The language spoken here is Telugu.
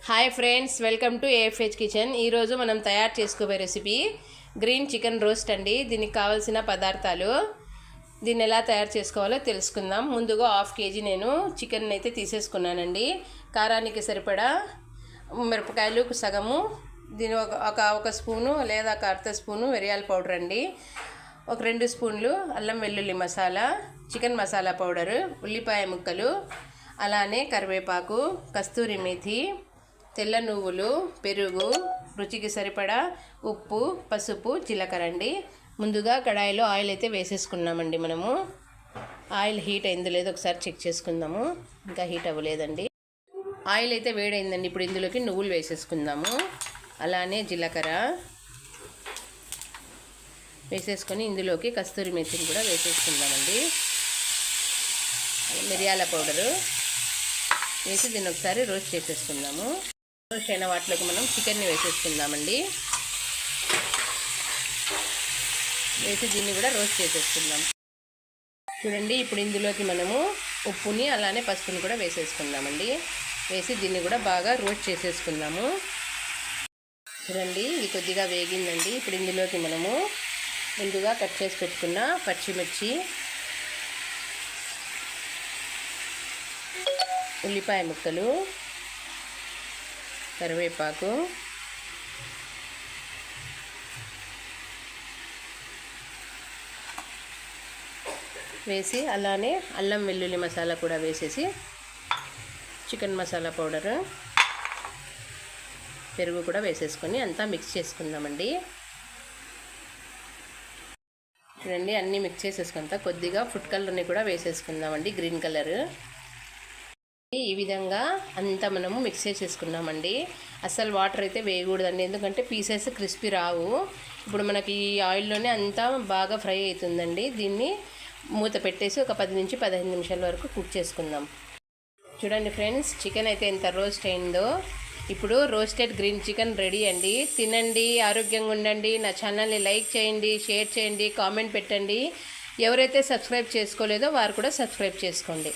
Hi friends, welcome to AFH kitchen. ఈరోజు మనం తయారు చేసుకోబోయే రెసిపీ గ్రీన్ చికెన్ రోస్ట్ అండి. దీనికి కావాల్సిన పదార్థాలు, దీన్ని ఎలా తయారు చేసుకోవాలో తెలుసుకుందాం. ముందుగా 1/2 kg నేను చికెన్ అయితే తీసేసుకున్నానండి. కారానికి సరిపడా మిరపకాయలు సగము, దీని ఒక స్పూను లేదా ఒక అర్ధ స్పూను మిరియాల పౌడర్ అండి, ఒక 2 స్పూన్లు అల్లం వెల్లుల్లి మసాలా, చికెన్ మసాలా పౌడరు, ఉల్లిపాయ ముక్కలు, అలానే కరివేపాకు, కస్తూరి మేథి, తెల్ల నువ్వులు, పెరుగు, రుచికి సరిపడా ఉప్పు, పసుపు, జీలకర్ర అండి. ముందుగా కడాయిలో ఆయిల్ అయితే వేసేసుకున్నామండి. మనము ఆయిల్ హీట్ అయిందో లేదో ఒకసారి చెక్ చేసుకుందాము. ఇంకా హీట్ అవ్వలేదండి. ఆయిల్ అయితే వేడైందండి. ఇప్పుడు ఇందులోకి నువ్వులు వేసేసుకుందాము. అలానే జీలకర్ర వేసేసుకొని ఇందులోకి కస్తూరి మేథిని కూడా వేసేసుకుందామండి. మిరియాల పౌడరు వేసి దీన్ని ఒకసారి రోస్ట్ చేసేసుకుందాము. రోస్ట్ అయిన వాటిలోకి మనం చికెన్ని వేసేసుకుందామండి. వేసి దీన్ని కూడా రోస్ట్ చేసేసుకుందాం. చూడండి, ఇప్పుడు ఇందులోకి మనము ఉప్పుని అలానే పసుపుని కూడా వేసేసుకుందామండి. వేసి దీన్ని కూడా బాగా రోస్ట్ చేసేసుకుందాము. చూడండి, ఇది కొద్దిగా వేగిందండి. ఇప్పుడు ఇందులోకి మనము ముందుగా కట్ చేసి పెట్టుకున్న పచ్చిమిర్చి, ఉల్లిపాయ ముక్కలు, కరివేపాకు, వేసి అలానే అల్లం వెల్లుల్లి మసాలా కూడా వేసేసి చికెన్ మసాలా పౌడరు, పెరుగు కూడా వేసేసుకొని అంతా మిక్స్ చేసుకుందామండి. చూడండి, అన్నీ మిక్స్ చేసేసుకుంటా కొద్దిగా ఫుడ్ కలర్ని కూడా వేసేసుకుందామండి, గ్రీన్ కలర్. ఈ విధంగా అంతా మనము మిక్స్ చేసేసుకున్నామండి. అస్సలు వాటర్ అయితే వేయకూడదండి, ఎందుకంటే పీసెస్ క్రిస్పీ రావు. ఇప్పుడు మనకి ఈ ఆయిల్లోనే అంతా బాగా ఫ్రై అవుతుందండి. దీన్ని మూత పెట్టేసి ఒక 10 నుంచి 15 నిమిషాల వరకు కుక్ చేసుకుందాం. చూడండి ఫ్రెండ్స్, చికెన్ అయితే ఎంత రోస్ట్ అయిందో. ఇప్పుడు రోస్టెడ్ గ్రీన్ చికెన్ రెడీ అండి. తినండి, ఆరోగ్యంగా ఉండండి. నా ఛానల్ని లైక్ చేయండి, షేర్ చేయండి, కామెంట్ పెట్టండి. ఎవరైతే సబ్స్క్రైబ్ చేసుకోలేదో వారు కూడా సబ్స్క్రైబ్ చేసుకోండి.